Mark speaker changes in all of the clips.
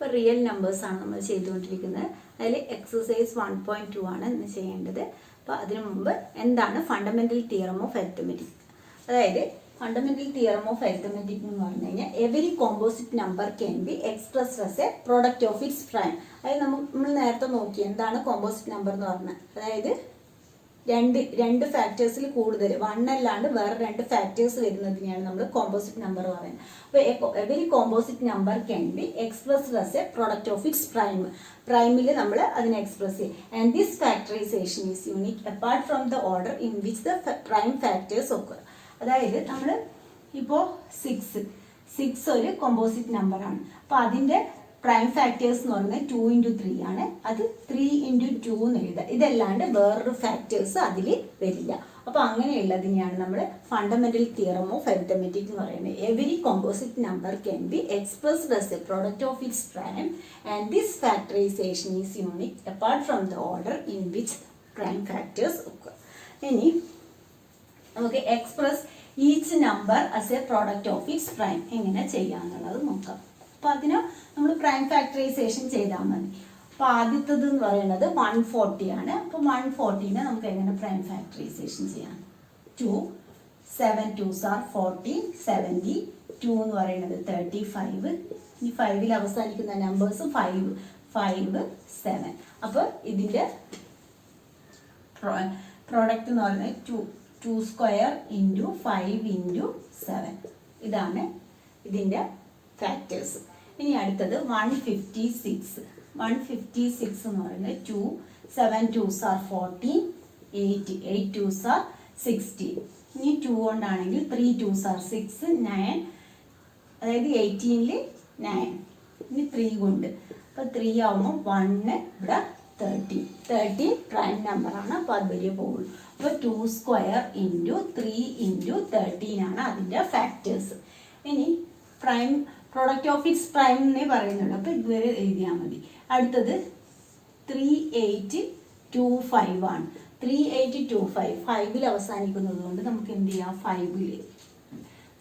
Speaker 1: അപ്പോൾ റിയൽ നമ്പേഴ്സാണ് നമ്മൾ ചെയ്തുകൊണ്ടിരിക്കുന്നത്. അതിൽ എക്സസൈസ് 1.2 ആണ് ഇന്ന് ചെയ്യേണ്ടത്. അപ്പോൾ അതിനു മുമ്പ് എന്താണ് ഫണ്ടമെൻ്റൽ തിയറം ഓഫ് അരിത്മെറ്റിക്? അതായത് ഫണ്ടമെൻ്റൽ തിയറം ഓഫ് അരിത്മെറ്റിക് എന്ന് പറഞ്ഞു കഴിഞ്ഞാൽ every composite number can be expressed as a product of its prime. അതായത് നമ്മൾ നേരത്തെ നോക്കി എന്താണ് കോമ്പോസിറ്റ് നമ്പർ എന്ന് പറഞ്ഞാൽ, അതായത് രണ്ട് ഫാക്ടേഴ്സിൽ കൂടുതൽ അല്ലാണ്ട് വേറെ രണ്ട് ഫാക്ടേഴ്സ് വരുന്നതിനെയാണ് നമ്മൾ കോമ്പോസിറ്റ് നമ്പർ പറയുന്നത്. അപ്പോൾ every composite number can be expressed as a product of its prime. പ്രൈമിൽ നമ്മൾ അതിനെ എക്സ്പ്രസ് ചെയ്യും. And this factorisation is unique apart from the order in which the prime factors occur. അതായത് നമ്മൾ ഇപ്പോൾ സിക്സ് ഒരു കോമ്പോസിറ്റ് നമ്പറാണ്. അപ്പോൾ അതിൻ്റെ പ്രൈം ഫാക്ടേഴ്സ് എന്ന് പറയുന്നത് 2 into 3 ആണ്. അത് 3 into 2 എന്ന് എഴുതുക. ഇതല്ലാണ്ട് വേറൊരു ഫാക്ടേഴ്സ് അതിൽ വരില്ല. അപ്പോൾ അങ്ങനെയുള്ളതിനെയാണ് നമ്മൾ ഫണ്ടമെൻ്റൽ തിയറം ഓഫ് അരിത്മെറ്റിക് എന്ന് പറയുന്നത്. Every composite number can be expressed as a product of its prime and this factorisation is unique apart from the order in which prime factors occur. ഇനി നമുക്ക് express each number as a product of its prime എങ്ങനെ ചെയ്യാന്നുള്ളത് നോക്കാം. അപ്പോൾ അതിന് നമ്മൾ prime factorisation ചെയ്താൽ മതി. അപ്പോൾ ആദ്യത്തത് എന്ന് പറയുന്നത് 140 ആണ്. അപ്പോൾ 140നെ നമുക്ക് എങ്ങനെ പ്രൈം ഫാക്ടറൈസേഷൻ ചെയ്യാം? 2 7 2s are 40, 70, 2 എന്ന് പറയുന്നത് 35. ഈ 5ൽ അവസാനിക്കുന്ന നമ്പേഴ്സ് 5 7. അപ്പോൾ ഇതിൻ്റെ പ്രോഡക്റ്റ് എന്ന് പറയുന്നത് 2 square into 5 into 7. ഇതാണ് ഇതിൻ്റെ ഫാക്ടേഴ്സ്. ഇനി അടുത്തത് 156 എന്ന് പറയുന്നത് 2 7 2s are 40, 8 2s are 60. ഇനി 2 കൊണ്ടാണെങ്കിൽ 3 2s are 6, 9, അതായത് 18ൽ 9. ഇനി 3 കൊണ്ട് അപ്പോൾ 3 ആവുമ്പോൾ 1 ഇവിടെ 30 പ്രൈം നമ്പറാണ്. അപ്പോൾ അത് വലിയ പോകുള്ളൂ. അപ്പോൾ 2 square into 3 into 13 ആണ് അതിൻ്റെ ഫാക്ടേഴ്സ്. ഇനി prime product of its prime എന്നേ പറയുന്നുള്ളൂ. അപ്പോൾ ഇതുവരെ എഴുതിയാൽ മതി. അടുത്തത് 3825 ആണ്. 3825 5ൽ അവസാനിക്കുന്നത് കൊണ്ട് നമുക്ക് എന്ത് ചെയ്യാം? 5ൽ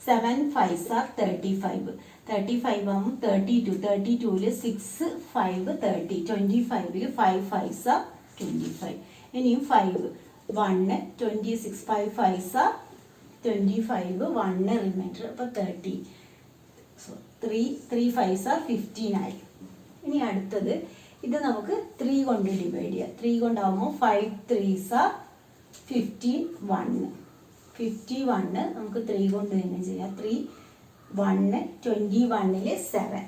Speaker 1: 7 5s are 35 ആകുമ്പോൾ 32ൽ 6 5 30 25ൽ 5 5s are 25. ഇനിയും 5 1 26 5 5s are 25 1 റിമൈൻഡർ. അപ്പോൾ 30 3 5s are 15 ആയി. ഇനി അടുത്തത് ഇത് നമുക്ക് 3 കൊണ്ട് ഡിവൈഡ് ചെയ്യാം. 3 കൊണ്ടാകുമ്പോൾ 5 3s are 51. നമുക്ക് 3 കൊണ്ട് തന്നെ ചെയ്യാം. 3 1 21ൽ 7.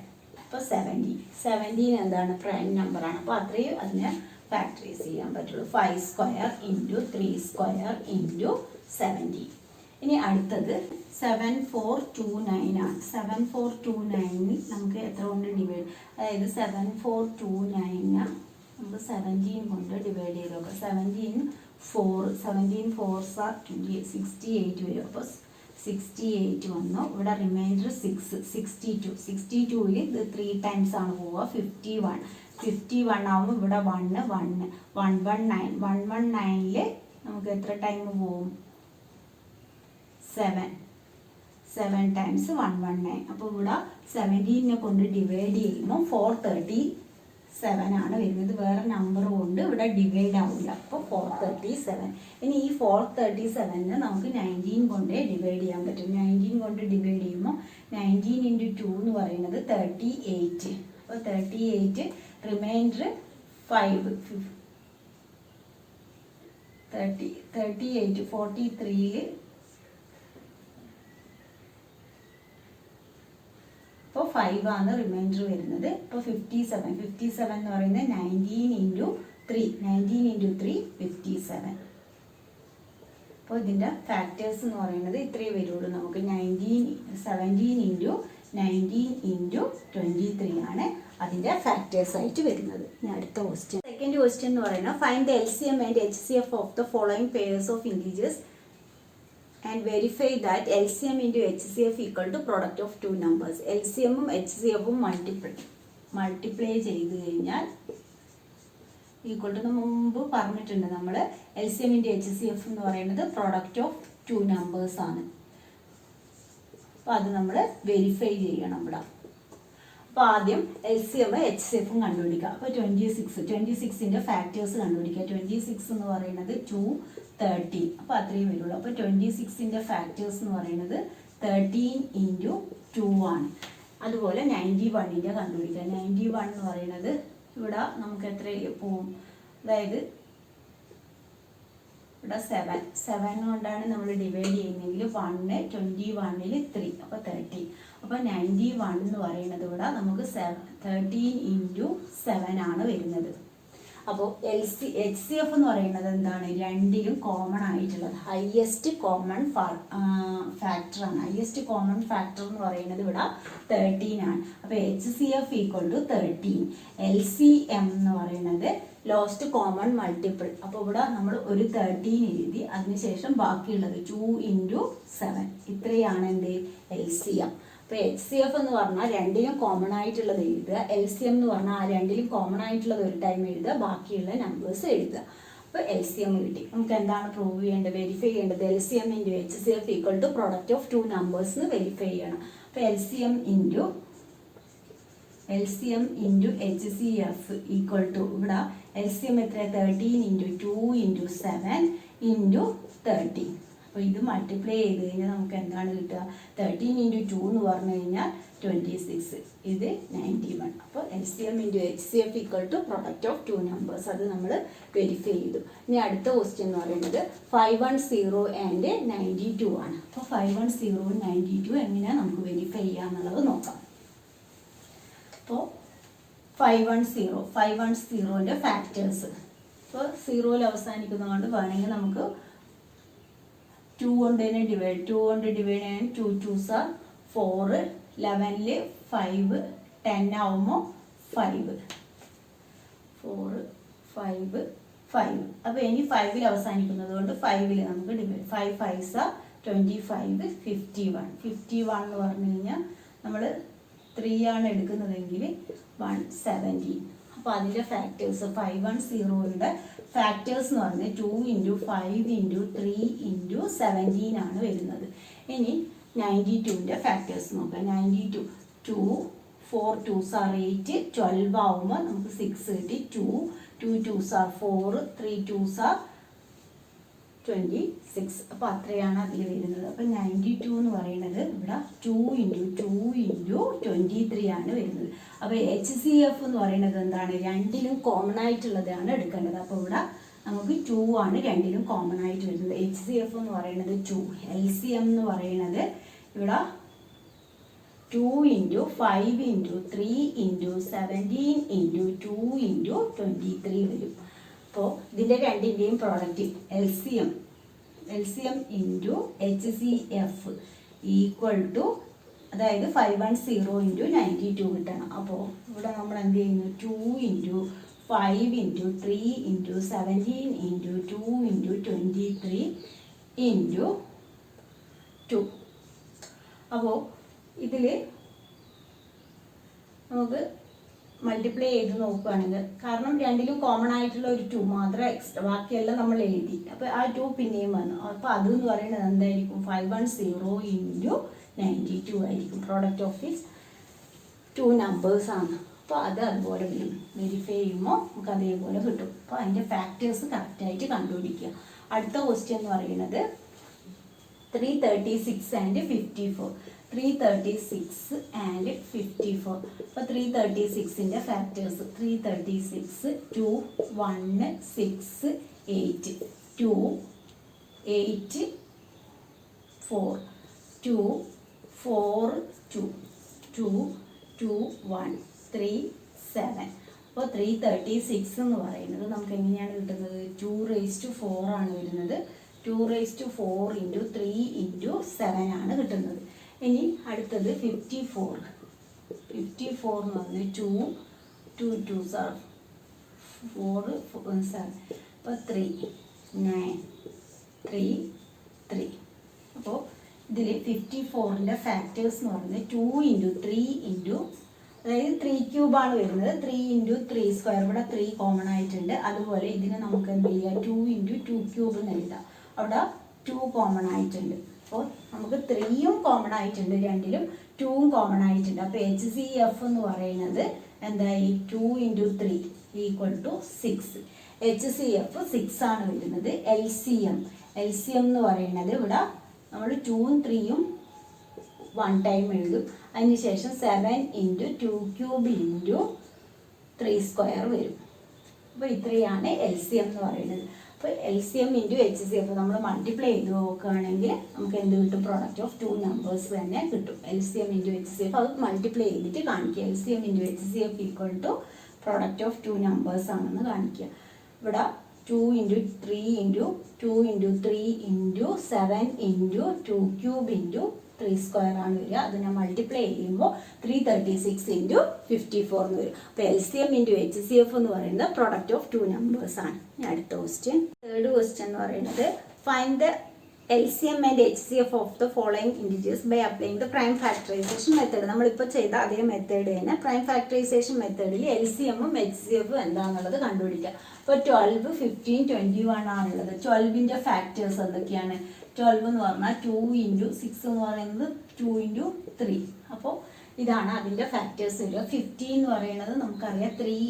Speaker 1: അപ്പോൾ 17 എന്താണ്? പ്രൈം നമ്പറാണ്. അപ്പോൾ അത്രയും അതിനെ ഫാക്ടറൈസ് ചെയ്യാൻ പറ്റുള്ളൂ. 5 square into 3 square into 17. ഇനി അടുത്തത് 7429 ആണ്. 7429 നമുക്ക് എത്ര കൊണ്ട് ഡിവൈഡ്? അതായത് 7429 നമുക്ക് 17 കൊണ്ട് ഡിവൈഡ് ചെയ്ത് നോക്കാം. 17 4s are 28 68 വരും. അപ്പോൾ 68 വന്നു. ഇവിടെ റിമൈൻഡർ 6 62ൽ ഇത് 3 ടൈംസ് ആണ് പോവുക. 51 ആവുമ്പോൾ ഇവിടെ 119ൽ നമുക്ക് എത്ര ടൈം പോവും? 7 ടൈംസ് 119. അപ്പോൾ ഇവിടെ 17നെ കൊണ്ട് ഡിവൈഡ് ചെയ്യുമ്പോൾ 437 ആണ് വരുന്നത്. വേറെ നമ്പർ കൊണ്ട് ഇവിടെ ഡിവൈഡ് ആവില്ല. അപ്പോൾ 437. ഇനി ഈ 437നെ നമുക്ക് 19 കൊണ്ട് ഡിവൈഡ് ചെയ്യാൻ പറ്റും. 19 കൊണ്ട് ഡിവൈഡ് ചെയ്യുമ്പോൾ 19 into 2 എന്ന് പറയുന്നത് 38. അപ്പോൾ 38 റിമൈൻഡർ 5 38 43ൽ ഇപ്പോൾ 5 ആണ് റിമൈൻഡർ വരുന്നത്. ഇപ്പോൾ 57 എന്ന് പറയുന്നത് 19 into 3 57. അപ്പോൾ ഇതിൻ്റെ ഫാക്ടേഴ്സ് എന്ന് പറയുന്നത് ഇത്രയേ വരുള്ളൂ. നമുക്ക് 17 into 19 into 23 ആണ് അതിൻ്റെ ഫാക്ടേഴ്സ് ആയിട്ട് വരുന്നത്. ഇനി അടുത്ത ക്വസ്റ്റ്യൻ, സെക്കൻഡ് ക്വസ്റ്റ്യൻ എന്ന് പറയുന്നത് find the LCM and HCF of the following pairs of integers and verify that LCM into HCF equal to product of two numbers. LCM ഉം HCF ഉം മൾട്ടിപ്ലൈ ചെയ്ത് കഴിഞ്ഞാൽ ഈക്വൽ ടു മുമ്പ് പറഞ്ഞിട്ടുണ്ട് നമ്മൾ. LCM into HCF എന്ന് പറയുന്നത് product of two numbers ആണ്. അപ്പോൾ അത് നമ്മൾ വെരിഫൈ ചെയ്യണം ഇവിടെ. അപ്പോൾ ആദ്യം LCM HCF കണ്ടുപിടിക്കുക. അപ്പോൾ 26ൻ്റെ ഫാക്ടേഴ്സ് കണ്ടുപിടിക്കുക. 26 എന്ന് പറയുന്നത് 2 13, അപ്പോൾ അത്രയും വരുള്ളൂ. അപ്പോൾ 26ൻ്റെ ഫാക്ടേഴ്സ് എന്ന് പറയുന്നത് 13 × 2 ആണ്. അതുപോലെ 91ൻ്റെ കണ്ടുപിടിക്കുക. 91 എന്ന് പറയുന്നത് ഇവിടെ നമുക്ക് എത്ര പോവും, അതായത് ഇവിടെ 7 കൊണ്ടാണ് നമ്മൾ ഡിവൈഡ് ചെയ്യുന്നതെങ്കിൽ 1 21ൽ 3, അപ്പോൾ 30. അപ്പോൾ 91 എന്ന് പറയുന്നത് ഇവിടെ നമുക്ക് 13 × 7 ആണ് വരുന്നത്. അപ്പോൾ HCF എന്ന് പറയുന്നത് എന്താണ്, രണ്ടിലും കോമൺ ആയിട്ടുള്ളത് ഹയസ്റ്റ് കോമൺ ഫാക്ടറാണ്. ഹയസ്റ്റ് കോമൺ ഫാക്ടർ എന്ന് പറയുന്നത് ഇവിടെ 13 ആണ്. അപ്പോൾ HCF = 13. LCM എന്ന് പറയുന്നത് ലോസ്റ്റ് കോമൺ മൾട്ടിപ്പിൾ. അപ്പോൾ ഇവിടെ നമ്മൾ ഒരു 13 എഴുതി, അതിനുശേഷം ബാക്കിയുള്ളത് 2 × 7, ഇത്രയാണ് എന്ത് LCM. അപ്പോൾ HCF എന്ന് പറഞ്ഞാൽ രണ്ടിലും കോമൺ ആയിട്ടുള്ളത് എഴുതുക, LCM എന്ന് പറഞ്ഞാൽ ആ രണ്ടിലും കോമൺ ആയിട്ടുള്ളത് ഒരു ടൈം എഴുതുക, ബാക്കിയുള്ള നമ്പേഴ്സ് എഴുതുക. അപ്പോൾ LCM കിട്ടി. നമുക്ക് എന്താണ് പ്രൂവ് ചെയ്യേണ്ടത്, വെരിഫൈ ചെയ്യേണ്ടത്? LCM × HCF = product of two numbers എന്ന് വെരിഫൈ ചെയ്യണം. അപ്പോൾ LCM × HCF = ഇവിടെ LCM എത്ര, 13 × 2 × 7 × 30. അപ്പോൾ ഇത് മൾട്ടിപ്ലൈ ചെയ്ത് കഴിഞ്ഞാൽ നമുക്ക് എന്താണ് കിട്ടുക, 13 × 2 എന്ന് പറഞ്ഞു കഴിഞ്ഞാൽ 26, ഇത് 91. അപ്പോൾ LCM × HCF = product of two numbers, അത് നമ്മൾ വെരിഫൈ ചെയ്തു. ഇനി അടുത്ത ക്വസ്റ്റ്യൻ എന്ന് പറയുന്നത് 510 ആൻഡ് 92 ആണ്. അപ്പോൾ 510 92 എങ്ങനെയാണ് നമുക്ക് വെരിഫൈ ചെയ്യുക എന്നുള്ളത് നോക്കാം. അപ്പോൾ 510ൻ്റെ ഫാക്ടേഴ്സ്, അപ്പോൾ 0ൽ അവസാനിക്കുന്നതുകൊണ്ട് വേണമെങ്കിൽ നമുക്ക് 2 കൊണ്ട് ഡിവൈഡ് ചെയ്യാൻ 2 2s are 4, 11ൽ 5, 10 ആവുമ്പോൾ 5, 4 5 5. അപ്പോൾ ഇനി 5ൽ അവസാനിക്കുന്നത് കൊണ്ട് 5ൽ നമുക്ക് ഡിവൈഡ്, 5 5s are 25, 51 എന്ന് പറഞ്ഞു കഴിഞ്ഞാൽ നമ്മൾ 3 ആണ് എടുക്കുന്നതെങ്കിൽ 117. അപ്പോൾ അതിൻ്റെ ഫാക്ടേഴ്സ് 510ൻ്റെ ഫാക്ടേഴ്സ് എന്ന് പറഞ്ഞാൽ 2 × 5 × 3 × 17 ആണ് വരുന്നത്. ഇനി 92ൻ്റെ ഫാക്ടേഴ്സ് നോക്കാം. 92 2 4 2s are 8, 12 ആവുമ്പോൾ നമുക്ക് 6 കിട്ടി. 2 2s are 4, 3 2s are 26. അപ്പോൾ അത്രയാണ് അതിൽ വരുന്നത്. അപ്പോൾ 92 എന്ന് പറയുന്നത് ഇവിടെ 2 × 2 × 23 ആണ് വരുന്നത്. അപ്പോൾ HCF എന്ന് പറയുന്നത് എന്താണ്, രണ്ടിലും കോമൺ ആയിട്ടുള്ളതാണ് എടുക്കേണ്ടത്. അപ്പോൾ ഇവിടെ നമുക്ക് 2 ആണ് രണ്ടിലും കോമൺ ആയിട്ട് വരുന്നത്. HCF എന്ന് പറയുന്നത് 2. LCM എന്ന് പറയുന്നത് ഇവിടെ 2 × 5 × 3 × 17 × 2 × 23 വരും. അപ്പോൾ ഇതിൻ്റെ രണ്ടിൻ്റെയും പ്രോഡക്റ്റ് LCM × HCF = അതായത് 510 × 92 കിട്ടണം. അപ്പോൾ ഇവിടെ നമ്മൾ എന്ത് ചെയ്യുന്നു, 2 × 5 × 3 × 17 × 2 × 23 × 2. അപ്പോൾ ഇതിൽ നമുക്ക് മൾട്ടിപ്ലൈ ചെയ്ത് നോക്കുകയാണെങ്കിൽ, കാരണം രണ്ടിലും കോമൺ ആയിട്ടുള്ള ഒരു 2 മാത്രമേ എക്സ്ട്രാ, ബാക്കിയെല്ലാം നമ്മൾ എഴുതി. അപ്പോൾ ആ 2 പിന്നെയും വന്നു. അപ്പോൾ അതെന്ന് പറയുന്നത് എന്തായിരിക്കും, 510 × 92 ആയിരിക്കും. പ്രോഡക്റ്റ് ഓഫ് ഈസ് ടു നമ്പേഴ്സാണ്. അപ്പോൾ അത് അതുപോലെ വരും. വെരിഫൈ ചെയ്യുമ്പോൾ നമുക്ക് അതേപോലെ കിട്ടും. അപ്പോൾ അതിൻ്റെ ഫാക്ടേഴ്സ് കറക്റ്റായിട്ട് കണ്ടുപിടിക്കുക. അടുത്ത ക്വസ്റ്റ്യൻ എന്ന് പറയുന്നത് 336 ആൻഡ് 54. 336 ആൻഡ് 54. അപ്പോൾ 336ൻ്റെ ഫാക്ടേഴ്സ് 336 2 1 6 8 2 8 4 2 4 2 2 2 1 3 7. അപ്പോൾ 336 എന്ന് പറയുന്നത് നമുക്ക് എങ്ങനെയാണ് കിട്ടുന്നത്, 2⁴ ആണ് വരുന്നത്. 2⁴ × 3 × 7 ആണ് കിട്ടുന്നത്. ഇനി അടുത്തത് 54. 54 എന്ന് പറഞ്ഞാൽ 2 2s are 4 7. അപ്പോൾ 3 9 3 3. അപ്പോൾ ഇതിൽ 54ൻ്റെ ഫാക്ടേഴ്സ് എന്ന് പറയുന്നത് 2 × 3 × അതായത് 3³ ആണ് വരുന്നത്. 3 × 3². ഇവിടെ 3 കോമൺ ആയിട്ടുണ്ട്. അതുപോലെ ഇതിനെ നമുക്ക് എന്ത് ചെയ്യുക, 2 × 2³ എന്ന് എഴുതാം. അവിടെ 2 കോമൺ ആയിട്ടുണ്ട്. അപ്പോൾ നമുക്ക് 3യും കോമൺ ആയിട്ടുണ്ട് രണ്ടിലും, 2 കോമൺ ആയിട്ടുണ്ട്. അപ്പോൾ HCF എന്ന് പറയുന്നത് എന്തായി 2 × 3 = 6. HCF 6 ആണ് വരുന്നത്. LCM എന്ന് പറയുന്നത് ഇവിടെ നമ്മൾ 2ഉം 3ഉം 1 ടൈം എഴുതും. അതിനുശേഷം 7 × 2³ × 3² വരും. അപ്പോൾ ഇത്രയാണ് LCM എന്ന് പറയുന്നത്. അപ്പോൾ LCM × HCF നമ്മൾ മൾട്ടിപ്ലൈ ചെയ്ത് നോക്കുകയാണെങ്കിൽ നമുക്ക് എന്ത് കിട്ടും? പ്രോഡക്റ്റ് ഓഫ് 2 നമ്പേഴ്സ് തന്നെ കിട്ടും. LCM × HCF അത് മൾട്ടിപ്ലൈ ചെയ്തിട്ട് കാണിക്കുക. LCM × HCF = product of 2 numbers ആണെന്ന് കാണിക്കുക. ഇവിടെ 2 × 3 × 2 × 3 × 7 × 2³ × 3² ആണ് വരിക. അതിനെ മൾട്ടിപ്ലൈ ചെയ്യുമ്പോൾ 336 × 54 എന്ന് വരും. അപ്പോൾ LCM × HCF എന്ന് പറയുന്നത് പ്രോഡക്റ്റ് ഓഫ് 2 നമ്പേഴ്സ് ആണ്. അടുത്ത ക്വസ്റ്റ്യൻ, തേർഡ് ക്വസ്റ്റ്യൻ എന്ന് പറയുന്നത് find the LCM and HCF of the following integers by applying the prime factorization method. നമ്മളിപ്പോൾ ചെയ്ത അതേ മെത്തേഡ് തന്നെ പ്രൈം ഫാക്ടറൈസേഷൻ മെത്തേഡിൽ LCMഉം HCFഉം എന്താണെന്നുള്ളത് കണ്ടുപിടിക്കുക. അപ്പോൾ 12, 15, 21 ആണുള്ളത്. 12ന്റെ ഫാക്ടേഴ്സ് എന്തൊക്കെയാണ്? 12 എന്ന് പറഞ്ഞാൽ 2 × 6 എന്ന് പറയുന്നത് 2 × 3. അപ്പോൾ ഇതാണ് അതിൻ്റെ ഫാക്ടേഴ്സ് വരിക. 15 എന്ന് പറയുന്നത് നമുക്കറിയാം 3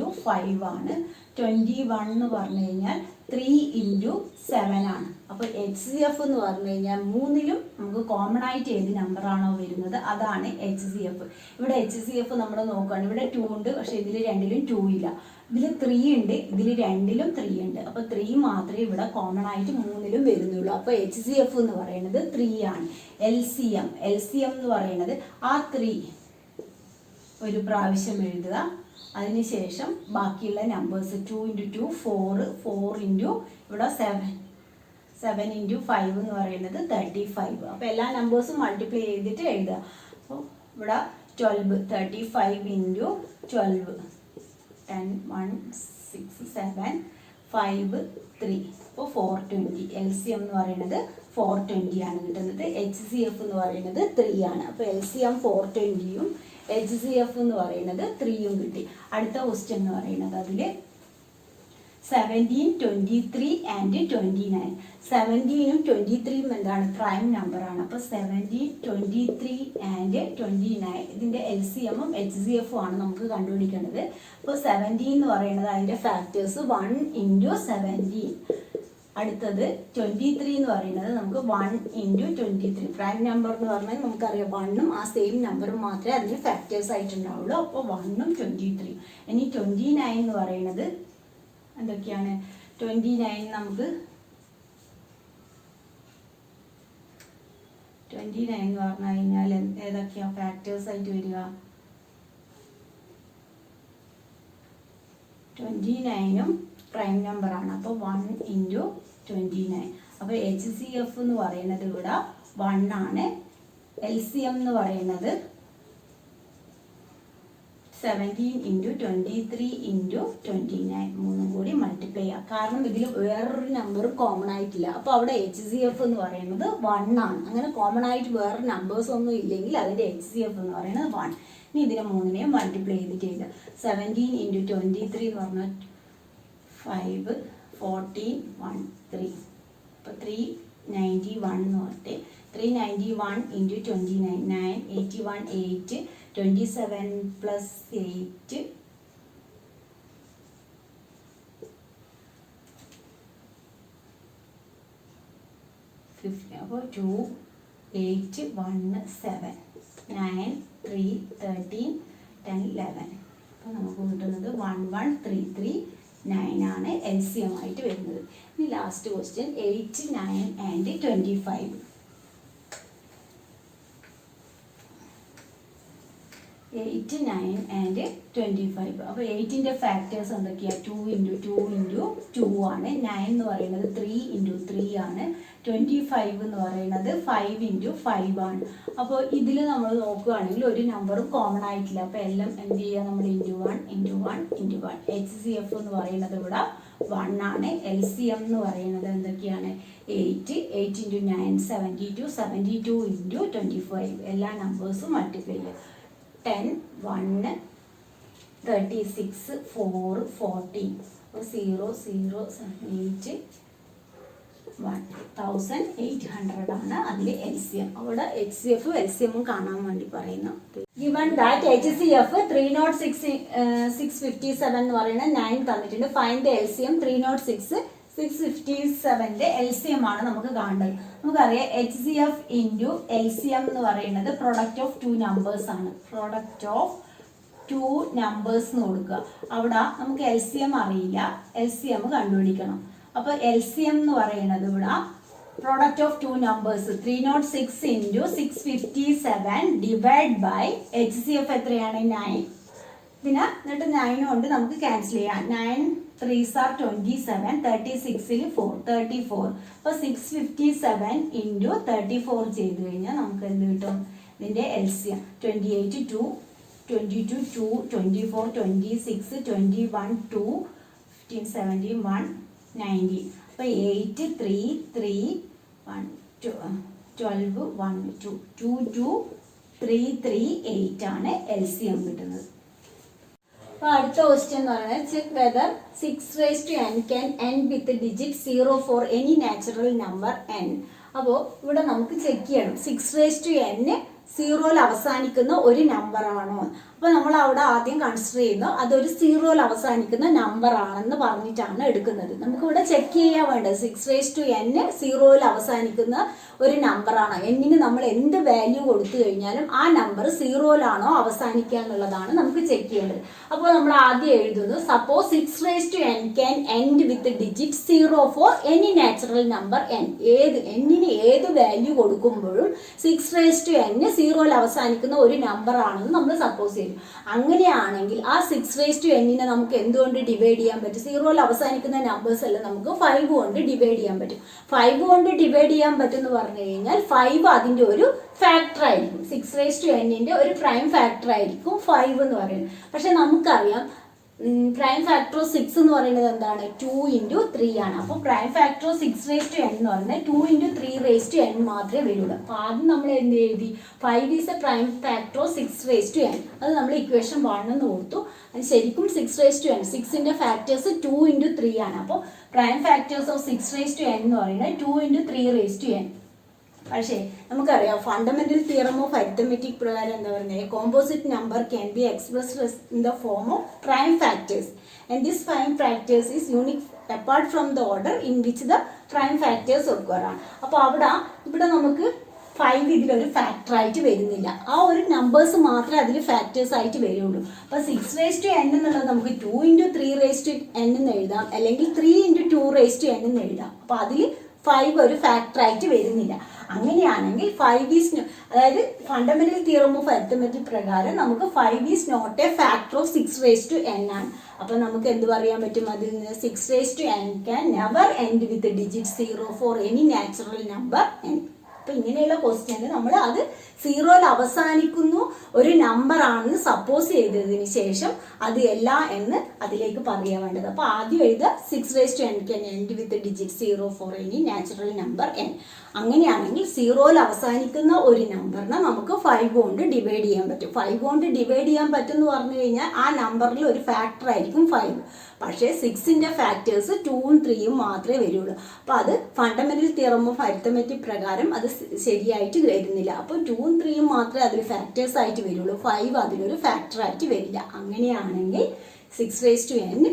Speaker 1: × 5 ആണ്. 21 എന്ന് പറഞ്ഞു കഴിഞ്ഞാൽ 3 × 7 ആണ്. അപ്പോൾ HCF എന്ന് പറഞ്ഞു കഴിഞ്ഞാൽ മൂന്നിലും നമുക്ക് കോമൺ ആയിട്ട് ഏത് നമ്പറാണോ വരുന്നത് അതാണ് HCF. ഇവിടെ HCF നമ്മൾ നോക്കുകയാണ്. ഇവിടെ 2 ഉണ്ട്, പക്ഷേ ഇതിൽ രണ്ടിലും 2 ഇല്ല. ഇതിൽ 3 ഉണ്ട്, ഇതിൽ രണ്ടിലും 3 ഉണ്ട്. അപ്പോൾ 3 മാത്രമേ ഇവിടെ കോമൺ ആയിട്ട് മൂന്നിലും വരുന്നുള്ളൂ. അപ്പോൾ HCF എന്ന് പറയുന്നത് 3 ആണ്. LCM എന്ന് പറയുന്നത് ആ 3 ഒരു പ്രാവശ്യം എഴുതുക. അതിനുശേഷം ബാക്കിയുള്ള നമ്പേഴ്സ് 2 × 2 4, 4 × ഇവിടെ 7 × 5 എന്ന് പറയുന്നത് 35. അപ്പോൾ എല്ലാ നമ്പേഴ്സും മൾട്ടിപ്ലൈ ചെയ്തിട്ട് എഴുതുക. അപ്പോൾ ഇവിടെ 12 35 × 12 10 1 6 7 5 3. അപ്പോൾ 420. LCM എന്ന് പറയുന്നത് 420 ആണ് കിട്ടുന്നത്. HCF എന്ന് പറയുന്നത് 3 ആണ്. അപ്പോൾ LCM 420യും HCF എന്ന് പറയുന്നത് 3യും കിട്ടി. അടുത്ത ക്വസ്റ്റ്യൻ എന്ന് പറയുന്നത് അതിൽ 17, 23 and 29. 17ഉം 23ഉം എന്താണ്? പ്രൈം നമ്പറാണ്. അപ്പോൾ 17, 23 and 29 ഇതിൻ്റെ LCMഉം HCFഉം ആണ് നമുക്ക് കണ്ടുപിടിക്കേണ്ടത്. അപ്പോൾ 17 എന്ന് പറയുന്നത് അതിൻ്റെ ഫാക്ടേഴ്സ് 1 × 17. അടുത്തത് 23 എന്ന് പറയുന്നത് നമുക്ക് 1 × 23. പ്രൈം നമ്പർ എന്ന് പറഞ്ഞാൽ നമുക്കറിയാം 1ഉം ആ സെയിം നമ്പറും മാത്രമേ അതിന് ഫാക്ടേഴ്സ് ആയിട്ടുണ്ടാവുള്ളൂ. അപ്പോൾ 1ഉം 23. ഇനി 29 എന്ന് പറയുന്നത് എന്തൊക്കെയാണ്? 29 നമുക്ക് 29 എന്ന് പറഞ്ഞു കഴിഞ്ഞാൽ ഏതൊക്കെയാണ് ഫാക്ടേഴ്സ് ആയിട്ട് വരിക? 29ഉം പ്രൈം നമ്പറാണ്. അപ്പോൾ 1 × 29. അപ്പോൾ HCF എന്ന് പറയുന്നത് ഇവിടെ 1 ആണ്. LCM എന്ന് പറയുന്നത് 17 × 23 × 29 മൂന്നും കൂടി മൾട്ടിപ്ലൈ ചെയ്യുക. കാരണം ഇതിൽ വേറൊരു നമ്പറും കോമൺ ആയിട്ടില്ല. അപ്പോൾ അവിടെ HCF എന്ന് പറയുന്നത് 1 ആണ്. അങ്ങനെ കോമൺ ആയിട്ട് വേറെ നമ്പേഴ്സ് ഒന്നും ഇല്ലെങ്കിൽ അതിൻ്റെ HCF എന്ന് പറയുന്നത് 1. ഇനി ഇതിനെ മൂന്നിനെയും മൾട്ടിപ്ലൈ ചെയ്തിട്ട് എഴുതുക. 17 × 23 എന്ന് പറഞ്ഞാൽ 5 14 1 3. അപ്പോൾ 391 എന്ന് പറഞ്ഞിട്ട് 391 × 29 9 81 8 27 + 8 50. അപ്പോൾ 2 8 1 7 9 3 13 10 11. അപ്പോൾ നമുക്ക് കിട്ടുന്നത് 11339 ആണ് LCM ആയിട്ട് വരുന്നത്. ഇനി ലാസ്റ്റ് ക്വസ്റ്റ്യൻ 8 9 and 25. 8 9 and 25. അപ്പോൾ 8ന്റെ ഫാക്ടേഴ്സ് എന്തൊക്കെയാണ്? 2 × 2 × 2 ആണ്. 9 എന്ന് പറയുന്നത് 3 × 3 ആണ്. 25 എന്ന് പറയുന്നത് 5 × 5 ആണ്. അപ്പോൾ ഇതിൽ നമ്മൾ നോക്കുകയാണെങ്കിൽ ഒരു നമ്പറും കോമൺ ആയിട്ടില്ല. അപ്പോൾ എല്ലാം എന്ത് ചെയ്യുക? നമ്മൾ × 1 × 1 × 1. HCF എന്ന് പറയുന്നത് ഇവിടെ 1 ആണ്. LCM എന്ന് പറയുന്നത് എന്തൊക്കെയാണ്? 8 8 × 9 72 72 × 25. എല്ലാ നമ്പേഴ്സും മൾട്ടിപ്ലൈ ചെയ്യുക. 10 1 36 4 14. അപ്പോൾ 0 0 8 1800 ആണ് അതിൽ LCM. അവിടെ HCF LCM കാണാൻ വേണ്ടി പറയുന്നു. Given that HCF 657 എന്ന് പറയുന്ന 9 തന്നിട്ടുണ്ട്. ഫൈൻഡ് ദ LCM 657ന്റെ LCM ആണ് നമുക്ക് കാണേണ്ടത്. നമുക്കറിയാം HCF ഇൻറ്റു LCM എന്ന് പറയുന്നത് പ്രൊഡക്റ്റ് ഓഫ് ടു നമ്പേഴ്സ് ആണ്. പ്രൊഡക്റ്റ് ഓഫ് ടു നമ്പേഴ്സ് എന്ന് കൊടുക്കുക. അവിടെ നമുക്ക് LCM അറിയില്ല, LCM കണ്ടുപിടിക്കണം. അപ്പോൾ LCM എന്ന് പറയുന്നത് ഇവിടെ product of two numbers 306 into 657 divide by HCF എത്രയാണ് 9. എന്നിട്ട് 9 കൊണ്ട് നമുക്ക് ക്യാൻസൽ ചെയ്യാം. 9 3s are 27, 36ൽ 4 34. അപ്പോൾ 657 ഇൻറ്റു 34 ചെയ്ത് കഴിഞ്ഞാൽ നമുക്ക് എന്ത് കിട്ടും? ഇതിൻ്റെ LCM 28 2 22 2 24 26 21 2 15 17 1 90. അപ്പോൾ 8 3 3 1 12 1 2 2 2 3 3 8 ആണ് LCM കിട്ടുന്നത്. അപ്പോൾ അടുത്ത ക്വസ്റ്റ്യൻ എന്ന് പറയുന്നത് check whether 6n can end with digit 0 for any natural number n. അപ്പോൾ ഇവിടെ നമുക്ക് ചെക്ക് ചെയ്യണം 6n 0ൽ അവസാനിക്കുന്ന ഒരു നമ്പർ ആണോ. അപ്പോൾ നമ്മൾ അവിടെ ആദ്യം കൺസിഡർ ചെയ്യുന്നു അതൊരു 0ൽ അവസാനിക്കുന്ന നമ്പർ ആണെന്ന് പറഞ്ഞിട്ടാണ് എടുക്കുന്നത്. നമുക്കിവിടെ ചെക്ക് ചെയ്യാൻ വേണ്ടത് 6n 0ൽ അവസാനിക്കുന്ന ഒരു നമ്പർ ആണോ. എന്നിന് നമ്മൾ എന്ത് വാല്യൂ കൊടുത്തു കഴിഞ്ഞാലും ആ നമ്പർ 0ലാണോ അവസാനിക്കുക എന്നുള്ളതാണ് നമുക്ക് ചെക്ക് ചെയ്യേണ്ടത്. അപ്പോൾ നമ്മൾ ആദ്യം എഴുതുന്നു suppose 6n can end with digit 0 for any natural number n. എന്നിന് ഏത് വാല്യൂ കൊടുക്കുമ്പോഴും 6n 0ൽ അവസാനിക്കുന്ന ഒരു നമ്പർ ആണെന്ന് നമ്മൾ സപ്പോസ് ചെയ്യും. അങ്ങനെയാണെങ്കിൽ ആ 6n നമുക്ക് എന്തുകൊണ്ട് ഡിവൈഡ് ചെയ്യാൻ പറ്റും? 0ൽ അവസാനിക്കുന്ന നമ്പേഴ്സ് എല്ലാം നമുക്ക് 5 കൊണ്ട് ഡിവൈഡ് ചെയ്യാൻ പറ്റും. 5 കൊണ്ട് ഡിവൈഡ് ചെയ്യാൻ പറ്റും എന്ന് പറഞ്ഞു കഴിഞ്ഞാൽ 5 അതിൻ്റെ ഒരു ഫാക്ടർ ആയിരിക്കും. 6n ഒരു പ്രൈം ഫാക്ടർ ആയിരിക്കും 5 എന്ന് പറയുന്നത്. പക്ഷെ നമുക്കറിയാം പ്രൈം ഫാക്ടർ ഓഫ് 6 എന്ന് പറയുന്നത് എന്താണ്? 2 × 3 ആണ്. അപ്പോൾ പ്രൈം ഫാക്ടർ ഓഫ് 6n എന്ന് പറയുന്നത് 2 × 3n മാത്രമേ വരുള്ളൂ. അപ്പോൾ ആദ്യം നമ്മൾ എന്ത് എഴുതി? 5 is A prime factor of 6n. അത് നമ്മൾ ഇക്വേഷൻ 1 എന്ന് കൊടുത്തു. അത് ശരിക്കും 6n 6ന്റെ ഫാക്ടേഴ്സ് 2 × 3 ആണ്. അപ്പോൾ പ്രൈം ഫാക്ടേഴ്സ് ഓഫ് 6n എന്ന് പറയുന്നത് 2 × 3n. പക്ഷേ നമുക്കറിയാം ഫണ്ടമെന്റൽ തിയറം ഓഫ് അരിത്തമെറ്റിക് പ്രകാരം എന്താ പറയുന്നത്? Composite number can be expressed in the form of prime factors and this prime factors is unique apart from the order in which the prime factors ഒക്കറാണ്. അപ്പോൾ ഇവിടെ നമുക്ക് 5 ഇതിലൊരു ഫാക്ടർ ആയിട്ട് വരുന്നില്ല. ആ ഒരു നമ്പേഴ്സ് മാത്രമേ അതിൽ ഫാക്ടേഴ്സ് ആയിട്ട് വരുള്ളൂ. അപ്പോൾ 6n എന്നുള്ളത് നമുക്ക് 2 × 3n എന്ന് എഴുതാം, അല്ലെങ്കിൽ 3 × 2n എന്ന് എഴുതാം. അപ്പോൾ അതിൽ 5 ഒരു ഫാക്ടർ ആയിട്ട് വരുന്നില്ല. അങ്ങനെയാണെങ്കിൽ 5 ഈസ് അതായത് ഫണ്ടമെന്റൽ തിയറം ഓഫ് അരിത്തമെറ്റിക് പ്രകാരം നമുക്ക് 5 is not a factor of 6n ആണ്. അപ്പോൾ നമുക്ക് എന്ത് പറയാൻ പറ്റും? അതിൽ നിന്ന് 6n can never end with digit 0 for any natural number n. അപ്പോൾ ഇങ്ങനെയുള്ള ക്വസ്റ്റ്യന് നമ്മൾ അത് 0ൽ അവസാനിക്കുന്നു ഒരു നമ്പർ ആണെന്ന് സപ്പോസ് ചെയ്തതിന് ശേഷം അത് അല്ല എന്ന് അതിലേക്ക് പറയാൻ വേണ്ടത്. അപ്പോൾ ആദ്യം എഴുതുക 6n can end with digit 0 for any natural number n. അങ്ങനെയാണെങ്കിൽ 0ൽ അവസാനിക്കുന്ന ഒരു നമ്പറിനെ നമുക്ക് 5 കൊണ്ട് ഡിവൈഡ് ചെയ്യാൻ പറ്റും. 5 കൊണ്ട് ഡിവൈഡ് ചെയ്യാൻ പറ്റും എന്ന് പറഞ്ഞു കഴിഞ്ഞാൽ ആ നമ്പറിൽ ഒരു ഫാക്ടർ ആയിരിക്കും 5. പക്ഷേ 6ന്റെ ഫാക്ടേഴ്സ് 2ഉം 3ഉം മാത്രമേ വരുള്ളൂ. അപ്പോൾ അത് ഫണ്ടമെന്റൽ തിയറം ഓഫ് അരിത്തമെറ്റിക് പ്രകാരം അത് ശരിയായിട്ട് വരുന്നില്ല. അപ്പോൾ 2ഉം 3ഉം മാത്രമേ അതിൽ ഫാക്ടേഴ്സ് ആയിട്ട് വരുള്ളൂ. 5 അതിലൊരു ഫാക്ടർ ആയിട്ട് വരില്ല. അങ്ങനെയാണെങ്കിൽ 6n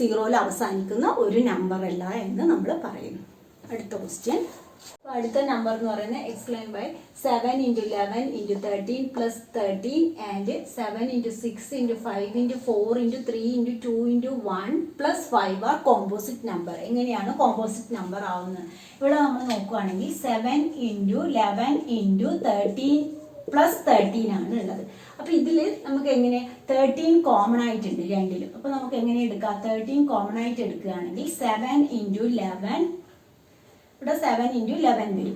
Speaker 1: 0ൽ അവസാനിക്കുന്ന ഒരു നമ്പർ അല്ല എന്ന് നമ്മൾ പറയുന്നു. അടുത്ത ക്വസ്റ്റ്യൻ. അപ്പോൾ അടുത്ത നമ്പർ എന്ന് പറയുന്നത് explain by 7 × 11 × 13 + 13 and 7 × 6 × 5 × 4 × 3 × 2 × 1 + 5 R composite number. എങ്ങനെയാണ് കോമ്പോസിറ്റ് നമ്പർ ആവുന്നത്? ഇവിടെ നമ്മൾ നോക്കുകയാണെങ്കിൽ 7 × 11 × 13 + 13 ആണ് ഉള്ളത്. അപ്പോൾ ഇതിൽ നമുക്ക് എങ്ങനെ 13 കോമൺ ആയിട്ടുണ്ട് രണ്ടിലും. അപ്പോൾ നമുക്ക് എങ്ങനെ എടുക്കാം? 13 കോമൺ ആയിട്ട് എടുക്കുകയാണെങ്കിൽ 7 × 11 ഇവിടെ 7 × 11 വരും.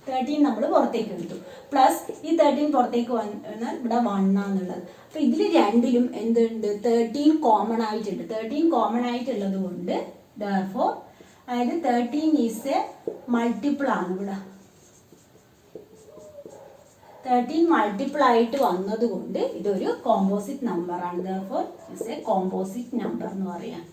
Speaker 1: 13 നമ്മൾ പുറത്തേക്ക് എടുത്തു. പ്ലസ് ഈ 13 പുറത്തേക്ക് വന്നാൽ ഇവിടെ 1 ആണെന്നുള്ളത്. അപ്പോൾ ഇതിൽ രണ്ടിലും എന്തുണ്ട്? 13 കോമൺ ആയിട്ടുണ്ട്. 13 കോമൺ ആയിട്ടുള്ളത് കൊണ്ട് therefore അതായത് 13 ഈസ് എ മൾട്ടിപ്പിൾ ആണ്. ഇവിടെ 13 മൾട്ടിപ്പിൾ ആയിട്ട് വന്നതുകൊണ്ട് ഇതൊരു കോമ്പോസിറ്റ് നമ്പർ ആണ്. therefore is A composite number എന്ന് പറയാം.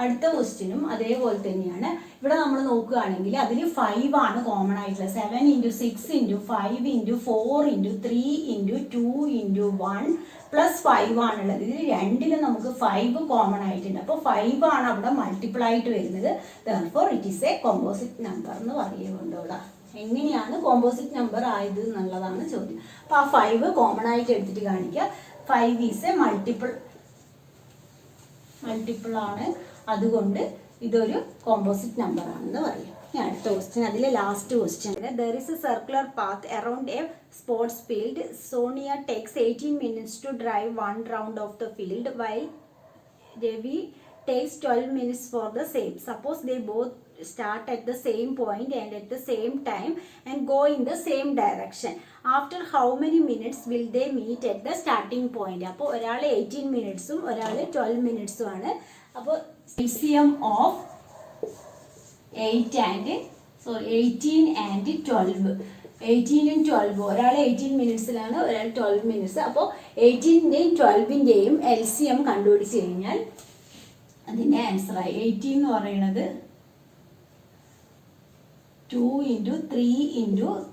Speaker 1: അടുത്ത ക്വസ്റ്റ്യനും അതേപോലെ തന്നെയാണ്. ഇവിടെ നമ്മൾ നോക്കുകയാണെങ്കിൽ അതിൽ 5 ആണ് കോമൺ ആയിട്ടുള്ളത്. 7 × 6 × 5 × 4 × 3 × 2 × 1 പ്ലസ് 5 ആണുള്ളത്. ഇതിൽ രണ്ടിലും നമുക്ക് 5 കോമൺ ആയിട്ടുണ്ട്. അപ്പോൾ 5 ആണ് അവിടെ മൾട്ടിപ്പിൾ ആയിട്ട് വരുന്നത്. therefore it is a composite number എന്ന് പറയുന്നുണ്ട്. ഇവിടെ എങ്ങനെയാണ് കോമ്പോസിറ്റ് നമ്പർ ആയത് എന്നുള്ളതാണ് ചോദ്യം. അപ്പോൾ ആ 5 കോമൺ ആയിട്ട് എടുത്തിട്ട് കാണിക്കുക. 5 ഈസ് എ മൾട്ടിപ്പിൾ ആണ്, അതുകൊണ്ട് ഇതൊരു കോമ്പോസിറ്റ് നമ്പർ ആണെന്ന് പറയും. അടുത്ത ക്വസ്റ്റ്യൻ, അതിലെ last question. There is A circular path around A sports field. Sonia takes 18 minutes to drive 1 round of the field while Ravi takes 12 minutes for the same. Suppose they both start at the same point and at the same time and go in the same direction. After how many minutes will they meet at the starting point? അപ്പോൾ ഒരാൾ 18 മിനിറ്റ്സും ഒരാൾ 12 മിനിറ്റ്സും ആണ്. അപ്പോൾ LCM of 18 and 12. 18 ഉം 12, ഒരാൾ 18 മിനിറ്റ്സിലാണ്, ഒരാൾ 12 minutes. അപ്പോൾ 18ൻ്റെയും 12ൻ്റെയും LCM കണ്ടുപിടിച്ച് കഴിഞ്ഞാൽ അതിൻ്റെ ആൻസറായി. 18 എന്ന് പറയുന്നത് 2 × 3 ×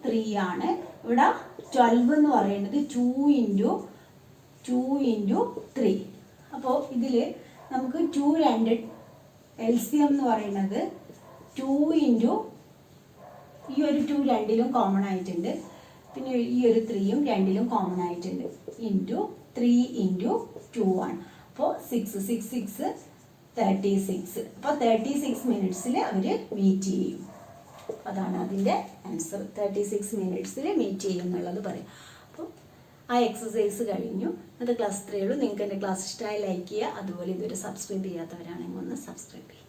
Speaker 1: 3 ആണ്. ഇവിടെ 12 എന്ന് പറയുന്നത് 2 × 3. അപ്പോൾ ഇതിൽ നമുക്ക് 2 LCM എന്ന് പറയുന്നത് 2 × ഈ ഒരു 2 രണ്ടിലും കോമൺ ആയിട്ടുണ്ട്. പിന്നെ ഈ ഒരു 3യും രണ്ടിലും കോമൺ ആയിട്ടുണ്ട്. × 3 × 2 ആണ്. അപ്പോൾ 6 36. അപ്പോൾ 36 മിനിറ്റ്സിൽ അവർ മീറ്റ് ചെയ്യും. അതാണ് അതിൻ്റെ ആൻസർ. 36 മിനിറ്റ്സിൽ മീറ്റ് ചെയ്യും എന്നുള്ളത് പറയും. അപ്പോൾ ആ എക്സസൈസ് കഴിഞ്ഞു. അത് ക്ലാസ് 3 ഉള്ളൂ. നിങ്ങൾക്ക് എൻ്റെ ക്ലാസ് ഇഷ്ടമായി ലൈക്ക് ചെയ്യുക. അതുപോലെ ഇതൊരു സബ്സ്ക്രൈബ് ചെയ്യാത്തവരാണെങ്കിൽ ഒന്ന് സബ്സ്ക്രൈബ് ചെയ്യുക.